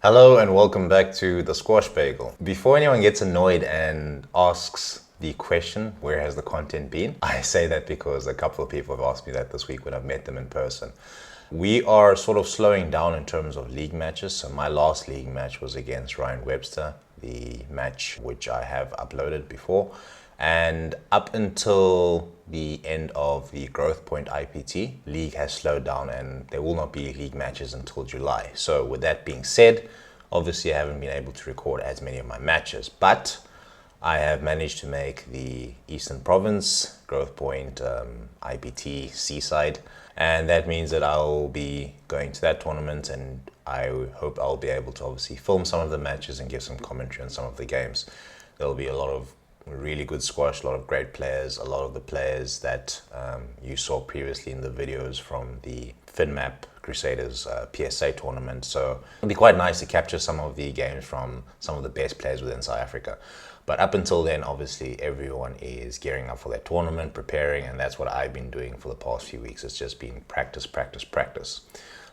Hello and welcome back to the Squash Bagel. Before anyone gets annoyed and asks the question, where has the content been? I say that because a couple of people have asked me that this week when I've met them in person. We are sort of slowing down in terms of league matches. So my last league match was against Ryan Webster, the match which I have uploaded before. And up until the end of the Growth Point IPT, league has slowed down and there will not be league matches until July. So with that being said, obviously I haven't been able to record as many of my matches, but I have managed to make the Eastern Province Growth Point IPT Seaside, and that means that I'll be going to that tournament, and I hope I'll be able to obviously film some of the matches and give some commentary on some of the games. There'll be a lot of really good squash, a lot of great players, a lot of the players that you saw previously in the videos from the FinMap Crusaders PSA tournament. So it'll be quite nice to capture some of the games from some of the best players within South Africa. But up until then, obviously, everyone is gearing up for that tournament, preparing, and that's what I've been doing for the past few weeks. It's just been practice, practice, practice.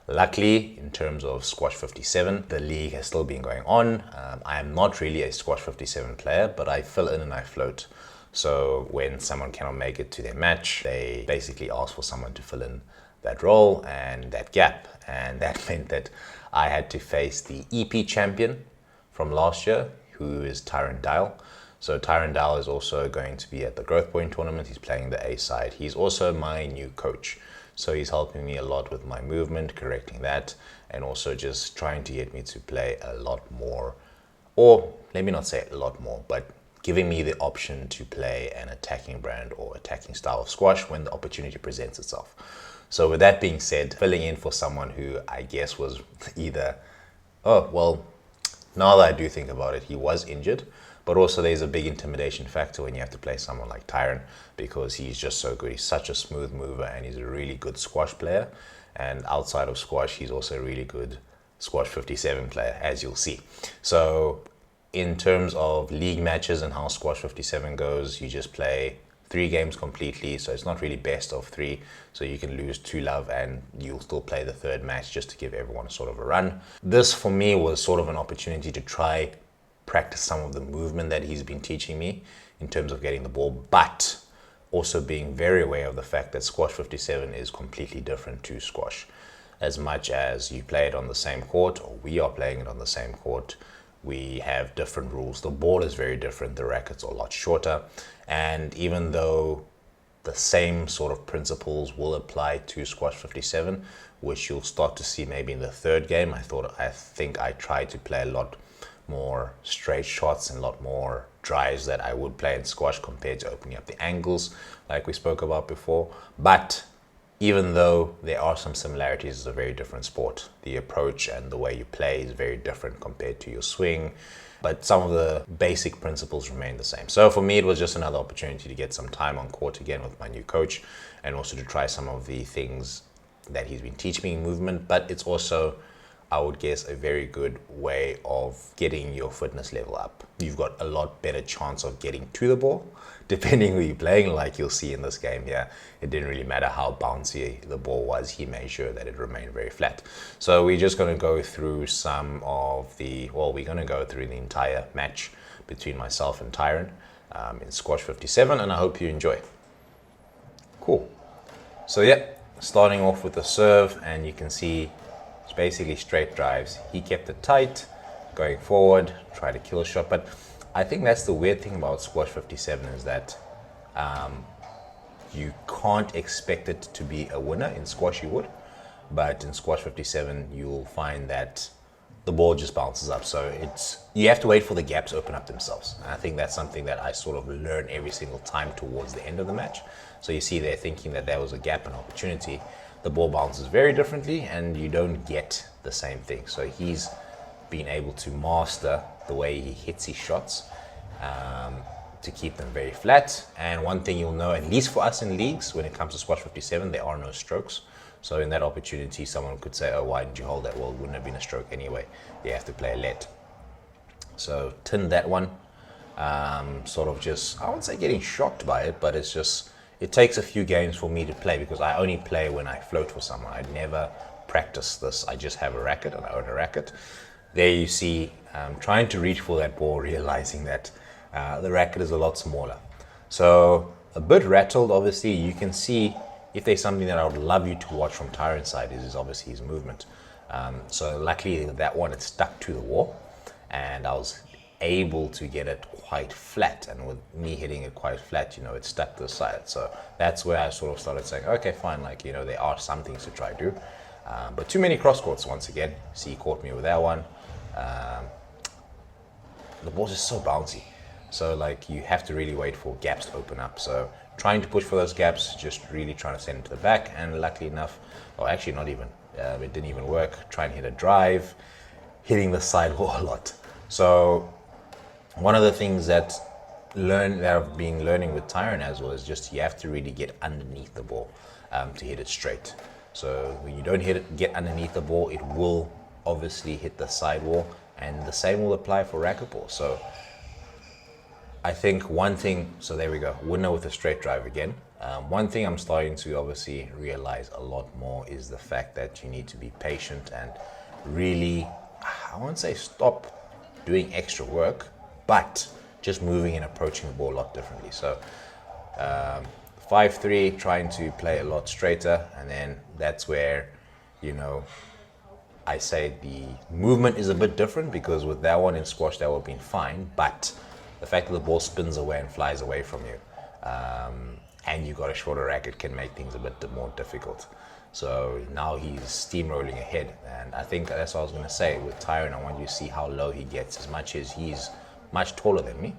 Luckily, in terms of Squash57, the league has still been going on. I am not really a Squash57 player, but I fill in and I float. So when someone cannot make it to their match, they basically ask for someone to fill in that role and that gap. And that meant that I had to face the EP champion from last year, who is Tyrone. So Tyrone is also going to be at the Growth Point tournament. He's playing the A side. He's also my new coach. So he's helping me a lot with my movement, correcting that, and also just trying to get me to play a lot more, or let me not say a lot more, but giving me the option to play an attacking brand or attacking style of squash when the opportunity presents itself. So with that being said, filling in for someone who I guess was either, now that I do think about it, he was injured, but also there's a big intimidation factor when you have to play someone like Tyrone, because he's just so good. He's such a smooth mover and he's a really good squash player. And outside of squash, he's also a really good Squash57 player, as you'll see. So in terms of league matches and how Squash57 goes, you just play 3 games completely. So it's not really best of 3. So you can lose 2-love and you'll still play the 3rd match just to give everyone sort of a run. This for me was sort of an opportunity to try practice some of the movement that he's been teaching me in terms of getting the ball, but also being very aware of the fact that Squash57 is completely different to squash. As much as you play it on the same court, or we are playing it on the same court, we have different rules. The ball is very different, the rackets are a lot shorter, and even though the same sort of principles will apply to Squash57, which you'll start to see maybe in the 3rd game, I think I tried to play a lot more straight shots and a lot more drives that I would play in squash compared to opening up the angles like we spoke about before. But even though there are some similarities, it's a very different sport. The approach and the way you play is very different compared to your swing, but some of the basic principles remain the same. So for me, it was just another opportunity to get some time on court again with my new coach, and also to try some of the things that he's been teaching me in movement. But it's also, I would guess, a very good way of getting your fitness level up. You've got a lot better chance of getting to the ball, depending who you're playing. Like you'll see in this game here, it didn't really matter how bouncy the ball was. He made sure that it remained very flat. So we're just going to go through some of the, we're going to go through the entire match between myself and Tyrone in Squash57, and I hope you enjoy. Cool. So yeah, starting off with the serve, and you can see it's basically straight drives. He kept it tight, going forward, try to kill a shot. But I think that's the weird thing about Squash57 is that you can't expect it to be a winner. In squash you would, but in Squash57 you'll find that the ball just bounces up. So you have to wait for the gaps to open up themselves. And I think that's something that I sort of learn every single time towards the end of the match. So you see they're thinking that there was a gap and opportunity. The ball bounces very differently and you don't get the same thing. So he's been able to master the way he hits his shots to keep them very flat. And one thing you'll know, at least for us in leagues, when it comes to Squash57, there are no strokes. So in that opportunity, someone could say, oh, why didn't you hold that? Well, it wouldn't have been a stroke anyway. You have to play a let. So tinned that one. Sort of just, I wouldn't say getting shocked by it, but it's just, it takes a few games for me to play because I only play when I float for someone. I never practice this. I just have a racket and I own a racket. there you see trying to reach for that ball, realizing that the racket is a lot smaller. So a bit rattled, obviously. You can see if there's something that I would love you to watch from Tyrone's side is obviously his movement. So luckily that one, it stuck to the wall, and I was able to get it quite flat, and with me hitting it quite flat, it stuck to the side. So that's where I sort of started saying, okay, fine, like, there are some things to try to do. But too many cross courts once again. See, he caught me with that one. The ball's just so bouncy. So like, you have to really wait for gaps to open up. So trying to push for those gaps, just really trying to send it to the back, and luckily enough, or actually not even, it didn't even work. Try and hit a drive, hitting the sidewall a lot. So one of the things that I've been learning with Tyrone as well is just you have to really get underneath the ball to hit it straight. So when you don't get underneath the ball, it will obviously hit the sidewall, and the same will apply for racquetball. So I think one thing, so there we go, winner with a straight drive again. One thing I'm starting to obviously realize a lot more is the fact that you need to be patient and really, I won't say stop doing extra work, but just moving and approaching the ball a lot differently. So 5-3, trying to play a lot straighter, and then that's where, I say the movement is a bit different, because with that one in squash that would have been fine, but the fact that the ball spins away and flies away from you, and you got a shorter racket, can make things a bit more difficult. So now he's steamrolling ahead, and I think that's what I was going to say with Tyrone. I want you to see how low he gets, as much as he's much taller than me.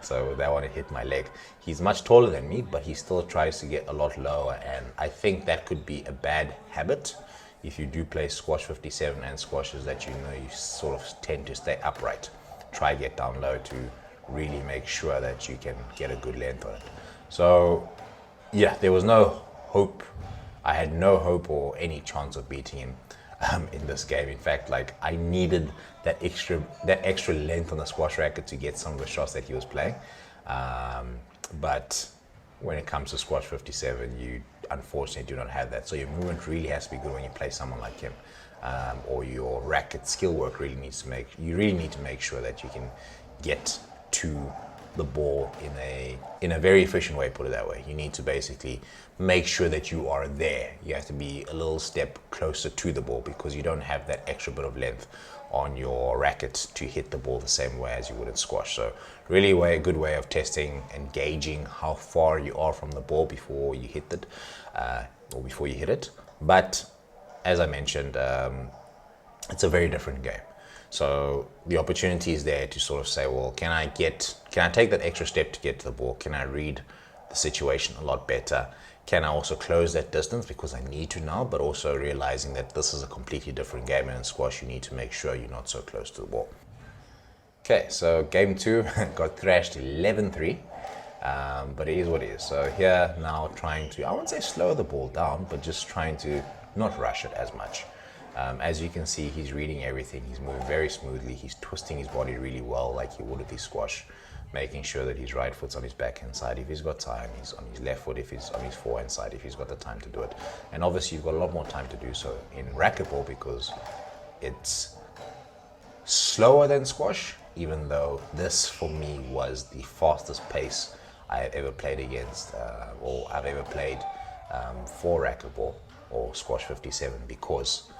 So that one, it hit my leg. He's much taller than me, but he still tries to get a lot lower, and I think that could be a bad habit if you do play Squash57 and squashes that you sort of tend to stay upright. Try get down low to really make sure that you can get a good length on it. So yeah, there was no hope. I had no hope or any chance of beating him in this game. In fact, like, I needed that extra length on the squash racket to get some of the shots that he was playing. But when it comes to Squash57, you unfortunately do not have that. So your movement really has to be good when you play someone like him, or your racket skill work really needs to you really need to make sure that you can get to the ball in a very efficient way, put it that way. You need to basically make sure that you are there. You have to be a little step closer to the ball, because you don't have that extra bit of length on your racket to hit the ball the same way as you would in squash. So really a good way of testing and gauging how far you are from the ball before you hit it, or before you hit it. But as I mentioned, it's a very different game. So the opportunity is there to sort of say, well, can I take that extra step to get to the ball? Can I read the situation a lot better? Can I also close that distance, because I need to now, but also realizing that this is a completely different game, and in squash you need to make sure you're not so close to the ball. Okay, so game 2 got thrashed 11-3, but it is what it is. So here now trying to, I wouldn't say slow the ball down, but just trying to not rush it as much. As you can see, he's reading everything. He's moving very smoothly. He's twisting his body really well, like he would with his squash, making sure that his right foot's on his backhand side if he's got time, he's on his left foot if he's on his forehand side if he's got the time to do it. And obviously you've got a lot more time to do so in racquetball, because it's slower than squash, even though this for me was the fastest pace I have ever played against, or I've ever played for racquetball or Squash57, because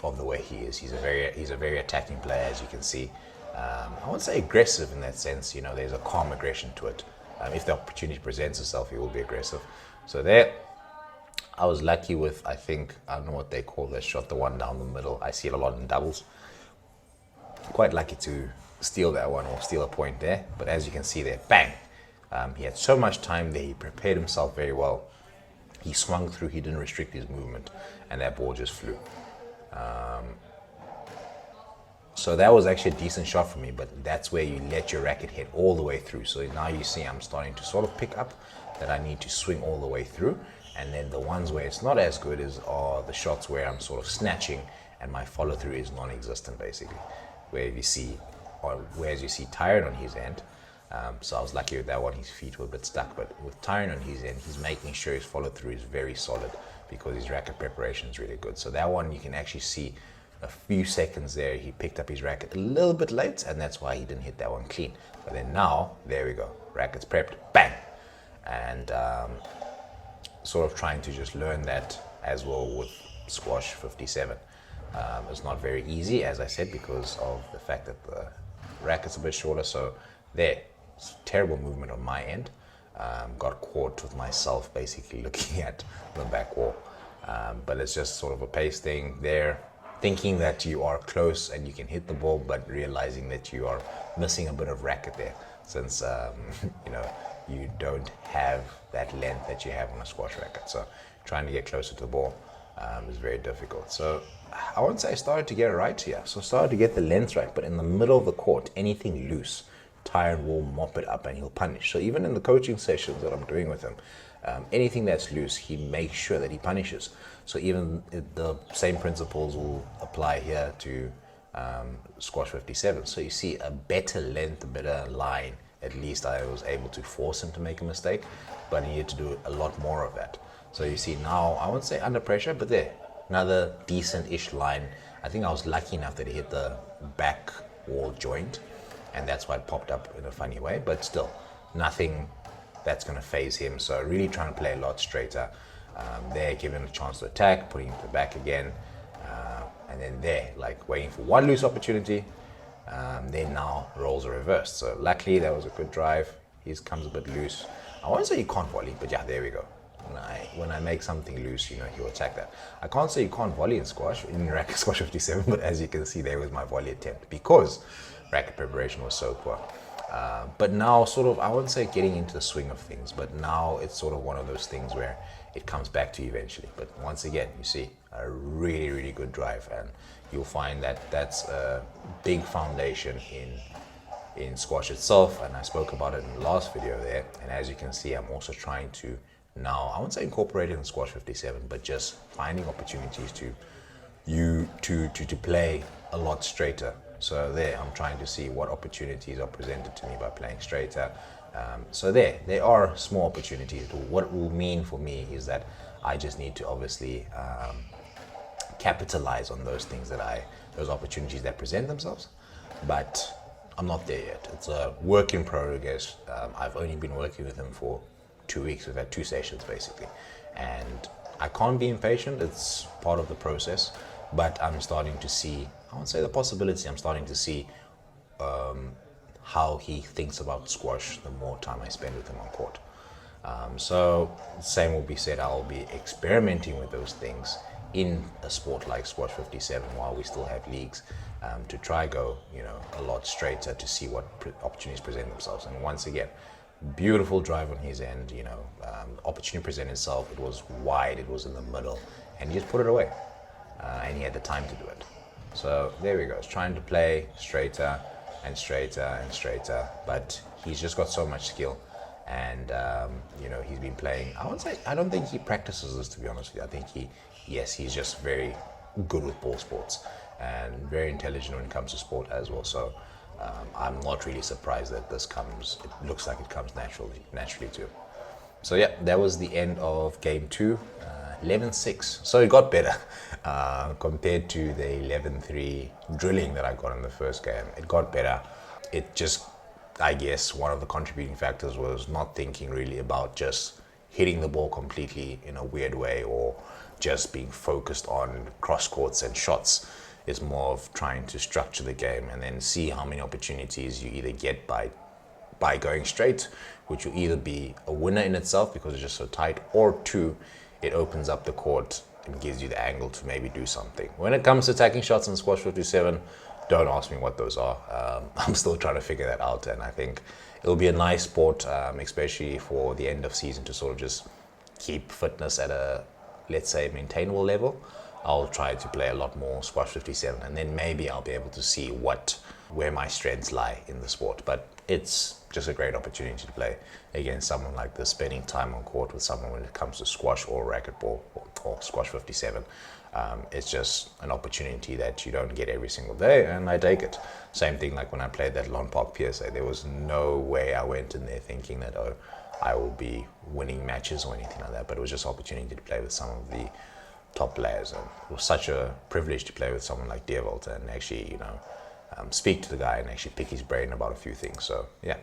of the way he is. He's a very attacking player, as you can see. I won't say aggressive in that sense. There's a calm aggression to it. If the opportunity presents itself, he will be aggressive. So there, I was lucky with, I don't know what they call that shot, the one down the middle. I see it a lot in doubles. Quite lucky to steal that one, or steal a point there. But as you can see there, bang! He had so much time there. He prepared himself very well. He swung through. He didn't restrict his movement, and that ball just flew. So that was actually a decent shot for me, but that's where you let your racket hit all the way through. So now you see I'm starting to sort of pick up that I need to swing all the way through. And then the ones where it's not as good are the shots where I'm sort of snatching and my follow through is non-existent, basically. Whereas you see Tyrone on his end. So I was lucky with that one. His feet were a bit stuck, but with Tyrone on his end, he's making sure his follow through is very solid, because his racket preparation is really good. So that one you can actually see a few seconds there, he picked up his racket a little bit late, and that's why he didn't hit that one clean. But then now, there we go, racket's prepped, bang! And sort of trying to just learn that as well with Squash 57. It's not very easy, as I said, because of the fact that the racket's a bit shorter. So there, terrible movement on my end. Got caught with myself basically looking at the back wall. But it's just sort of a pace thing there, thinking that you are close and you can hit the ball, but realizing that you are missing a bit of racket there, since you know, you don't have that length that you have on a squash racket. So trying to get closer to the ball is very difficult. So I won't say I started to get it right here. So I started to get the length right, but in the middle of the court, anything loose, Tyrone will mop it up and he'll punish. So even in the coaching sessions that I'm doing with him, anything that's loose, he makes sure that he punishes. So even the same principles will apply here to Squash 57. So you see a better length, a better line. At least I was able to force him to make a mistake, but he needed to do a lot more of that. So you see now, I won't say under pressure, but there, another decent-ish line. I think I was lucky enough that he hit the back wall joint, and that's why it popped up in a funny way, but still, nothing that's going to phase him. So really trying to play a lot straighter. There, giving him a chance to attack, putting him to the back again, and then there, like waiting for one loose opportunity. Then now roles are reversed. So luckily that was a good drive. He comes a bit loose. I won't say you can't volley, but yeah, there we go. When I make something loose, you know, he'll attack that. I can't say you can't volley in squash, in racket Squash 57, but as you can see, there was my volley attempt because racket preparation was so poor. But now sort of, I wouldn't say getting into the swing of things, but now it's sort of one of those things where it comes back to you eventually. But once again, you see a really, really good drive, and you'll find that that's a big foundation in squash itself, and I spoke about it in the last video there. And as you can see, I'm also trying to now, I won't say incorporate it in Squash 57, but just finding opportunities to play a lot straighter. So there, I'm trying to see what opportunities are presented to me by playing straighter. So there are small opportunities. What it will mean for me is that I just need to obviously capitalize on those things those opportunities that present themselves. But I'm not there yet. It's a work in progress. I've only been working with him for 2 weeks. We've had 2 sessions basically, and I can't be impatient. It's part of the process, but I'm starting to see, I won't say the possibility, I'm starting to see how he thinks about squash the more time I spend with him on court. So same will be said, I'll be experimenting with those things in a sport like Squash 57 while we still have leagues, to try go, you know, a lot straighter to see what opportunities present themselves. And once again, beautiful drive on his end, you know, opportunity presented itself, it was wide, it was in the middle, and he just put it away, and he had the time to do it. So there we go, it's trying to play straighter and straighter and straighter, but he's just got so much skill, and you know, he's been playing, I don't think he practices this, to be honest with you. I think he's just very good with ball sports and very intelligent when it comes to sport as well. So I'm not really surprised that it looks like it comes naturally to him. So yeah, that was the end of game 2, 11-6. So it got better compared to the 11-3 drilling that I got in the first game. It got better. It just, I guess, one of the contributing factors was not thinking really about just hitting the ball completely in a weird way or just being focused on cross courts and shots. It's more of trying to structure the game and then see how many opportunities you either get by going straight, which will either be a winner in itself because it's just so tight, or 2, it opens up the court and gives you the angle to maybe do something. When it comes to attacking shots in Squash 57, don't ask me what those are. I'm still trying to figure that out, and I think it'll be a nice sport, especially for the end of season, to sort of just keep fitness at a, let's say, maintainable level. I'll try to play a lot more Squash 57, and then maybe I'll be able to see where my strengths lie in the sport. But it's just a great opportunity to play against someone like this, spending time on court with someone when it comes to squash or racquetball or Squash 57. It's just an opportunity that you don't get every single day, and I take it. Same thing like when I played that Lon Park PSA. There was no way I went in there thinking that, I will be winning matches or anything like that, but it was just an opportunity to play with some of the top players, and it was such a privilege to play with someone like Deerwold and actually, you know, speak to the guy and actually pick his brain about a few things. So yeah.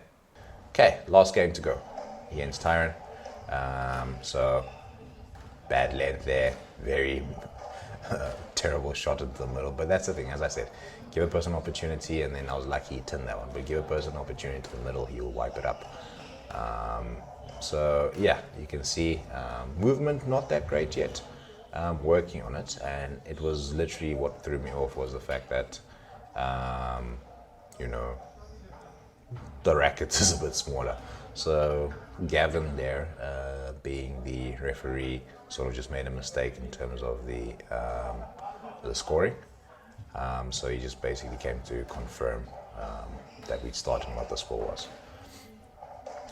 Okay, last game to go against Tyrone. So bad length there, very terrible shot into the middle, but that's the thing, as I said, give a person an opportunity, and then I was lucky he turned that one, but give a person an opportunity to the middle, he will wipe it up. So yeah, you can see movement not that great yet, working on it, and it was literally what threw me off was the fact that you know, the racket is a bit smaller. So Gavin there, being the referee, sort of just made a mistake in terms of the scoring. So he just basically came to confirm that we'd started and what the score was.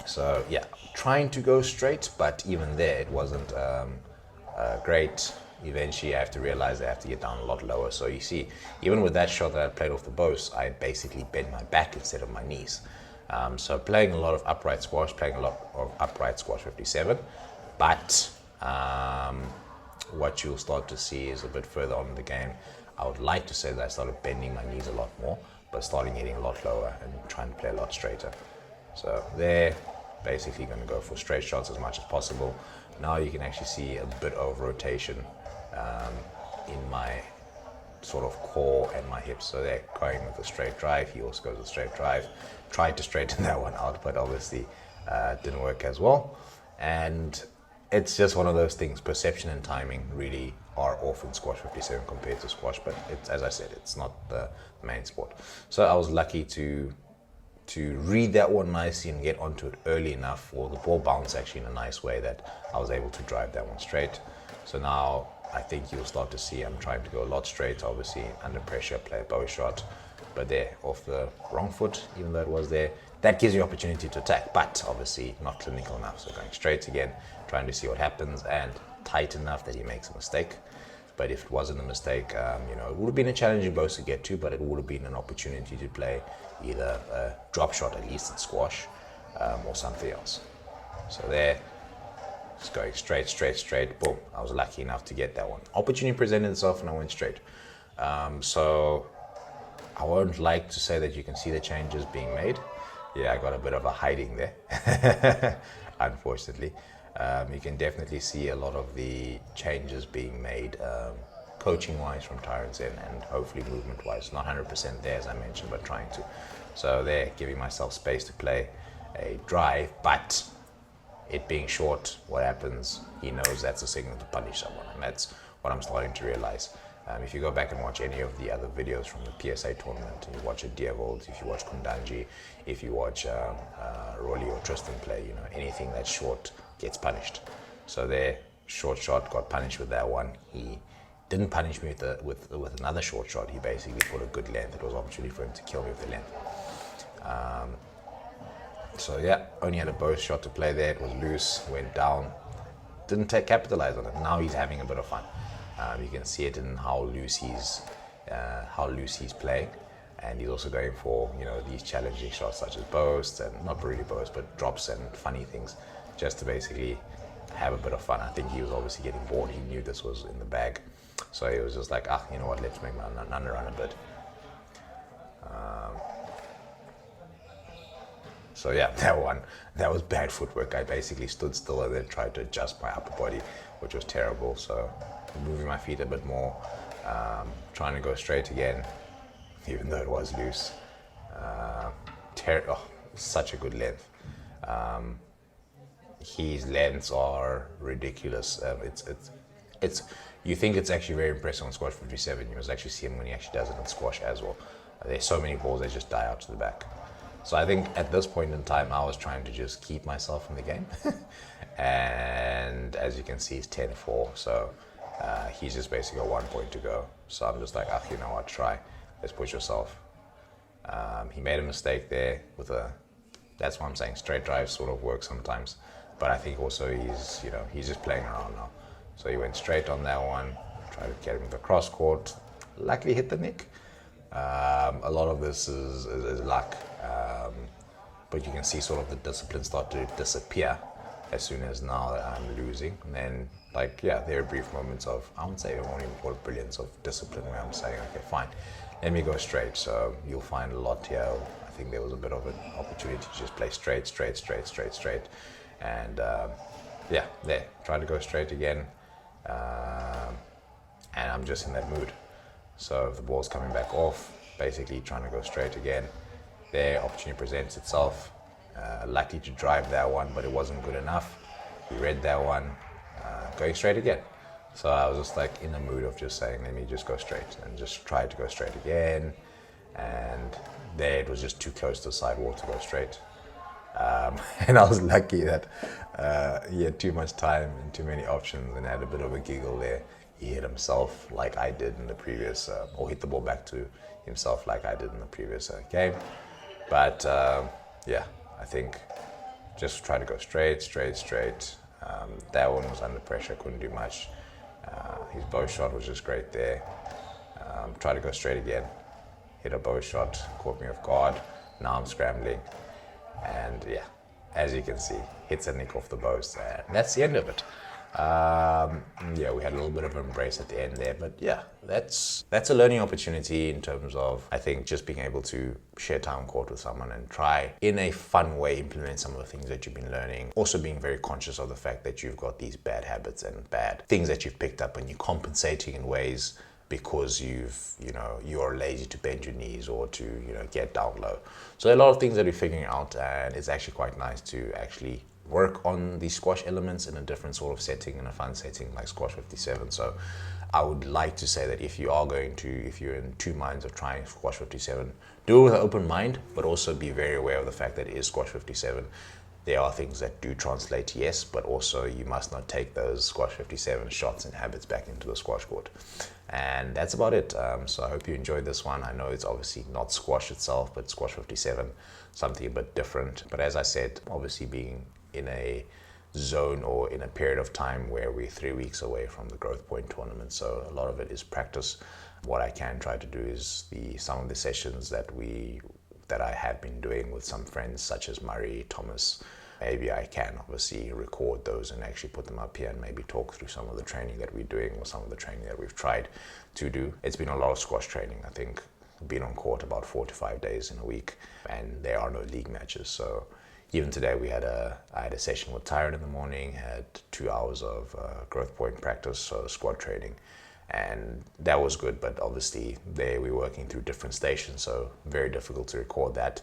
So yeah, trying to go straight, but even there it wasn't great. Eventually I have to realize I have to get down a lot lower. So you see, even with that shot that I played off the post, I basically bent my back instead of my knees. So playing a lot of upright squash, playing a lot of upright squash 57, but what you'll start to see is a bit further on in the game, I would like to say that I started bending my knees a lot more, but starting getting a lot lower and trying to play a lot straighter. So there, basically going to go for straight shots as much as possible. Now you can actually see a bit of rotation in my sort of core and my hips. So they're going with a straight drive. He also goes with a straight drive. Tried to straighten that one out, but obviously didn't work as well. And it's just one of those things. Perception and timing really are off in squash 57 compared to squash, but it's, as I said, it's not the main sport. So I was lucky to read that one nicely and get onto it early enough, or the ball bounced actually in a nice way that I was able to drive that one straight. So now I think you'll start to see I'm trying to go a lot straight, obviously under pressure, play a bow shot, but there off the wrong foot, even though it was there. That gives you opportunity to attack, but obviously not clinical enough. So going straight again, trying to see what happens, and tight enough that he makes a mistake. But if it wasn't a mistake, you know, it would have been a challenging post to get to, but it would have been an opportunity to play either a drop shot, at least in squash, or something else. So there, just going straight, boom. I was lucky enough to get that one. Opportunity presented itself and I went straight. So I won't like to say that you can see the changes being made. Yeah, I got a bit of a hiding there, unfortunately. You can definitely see a lot of the changes being made coaching-wise from Tyrone's end, and hopefully movement-wise. Not 100% there, as I mentioned, but trying to. So there, giving myself space to play a drive, but it being short, what happens? He knows that's a signal to punish someone, and that's what I'm starting to realize. If you go back and watch any of the other videos from the PSA tournament, you watch a Deerwold, if you watch Kundanji, if you watch Rolly or Tristan play, you know, anything that's short gets punished. So their short shot got punished with that one. He didn't punish me with another short shot. He basically put a good length. It was an opportunity for him to kill me with the length. So yeah, only had a bow shot to play there. It was loose, went down, didn't capitalize on it. Now he's having a bit of fun. You can see it in how loose he's playing, and he's also going for, you know, these challenging shots such as boasts, and not really boasts, but drops and funny things, just to basically have a bit of fun. I think he was obviously getting bored. He knew this was in the bag, so he was just like, you know what, let's make my nana run a bit. So yeah, that was bad footwork. I basically stood still and then tried to adjust my upper body, which was terrible. So moving my feet a bit more, trying to go straight again, even though it was loose. Such a good length. His lengths are ridiculous. It's you think it's actually very impressive on Squash 57. You must actually see him when he actually does it in squash as well. There's so many balls that just die out to the back. So I think at this point in time, I was trying to just keep myself in the game. And as you can see, it's 10-4. So he's just basically got 1 point to go. So I'm just like, you know what, try. Let's push yourself. He made a mistake there with that's why I'm saying straight drives sort of work sometimes. But I think also he's just playing around now. So he went straight on that one, tried to get him with the cross court. Luckily hit the nick. A lot of this is luck, but you can see sort of the discipline start to disappear as soon as now that I'm losing. And then, like, yeah, there are brief moments of, I won't say, I won't even call it brilliance, of discipline, where I'm saying, okay, fine, let me go straight. So you'll find a lot here. I think there was a bit of an opportunity to just play straight. And yeah, there, try to go straight again. And I'm just in that mood. So if the ball's coming back off, basically trying to go straight again. There, opportunity presents itself. Lucky to drive that one, but it wasn't good enough. He read that one, going straight again. So I was just like in the mood of just saying, let me just go straight, and just try to go straight again. And there, it was just too close to the sidewall to go straight. And I was lucky that he had too much time and too many options, and had a bit of a giggle there. He hit himself like I did in the previous, or hit the ball back to himself like I did in the previous game. But yeah, I think just try to go straight. That one was under pressure, couldn't do much. His bow shot was just great there. Try to go straight again. Hit a bow shot, caught me off guard. Now I'm scrambling. And yeah, as you can see, hits a nick off the bows. And that's the end of it. Yeah, we had a little bit of an embrace at the end there, but yeah, that's a learning opportunity in terms of, I think, just being able to share time on court with someone and try in a fun way implement some of the things that you've been learning. Also being very conscious of the fact that you've got these bad habits and bad things that you've picked up, and you're compensating in ways because you're lazy to bend your knees or to get down low. So a lot of things that we're figuring out, and it's actually quite nice to actually work on the squash elements in a different sort of setting, in a fun setting like Squash57. So I would like to say that if you're in two minds of trying Squash57, do it with an open mind, but also be very aware of the fact that it is Squash57. There are things that do translate, yes, but also you must not take those Squash57 shots and habits back into the squash court. And that's about it. So I hope you enjoyed this one. I know it's obviously not squash itself, but Squash57, something a bit different. But as I said, obviously being in a zone or in a period of time where we're 3 weeks away from the Growth Point tournament, so a lot of it is practice. What I can try to do is some of the sessions that I have been doing with some friends such as Murray, Thomas. Maybe I can obviously record those and actually put them up here and maybe talk through some of the training that we're doing or some of the training that we've tried to do. It's been a lot of squash training. I think been on court about 4 to 5 days in a week, and there are no league matches. So even today I had a session with Tyrone in the morning, had 2 hours of Growth Point practice, so squad training, and that was good. But obviously there we're working through different stations, so very difficult to record that.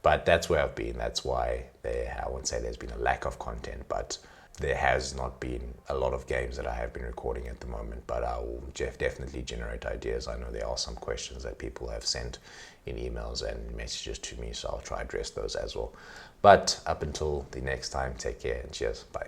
But that's where I've been. That's why I won't say there's been a lack of content, but there has not been a lot of games that I have been recording at the moment. But I will definitely generate ideas. I know there are some questions that people have sent in emails and messages to me, so I'll try to address those as well. But up until the next time, take care and cheers. Bye.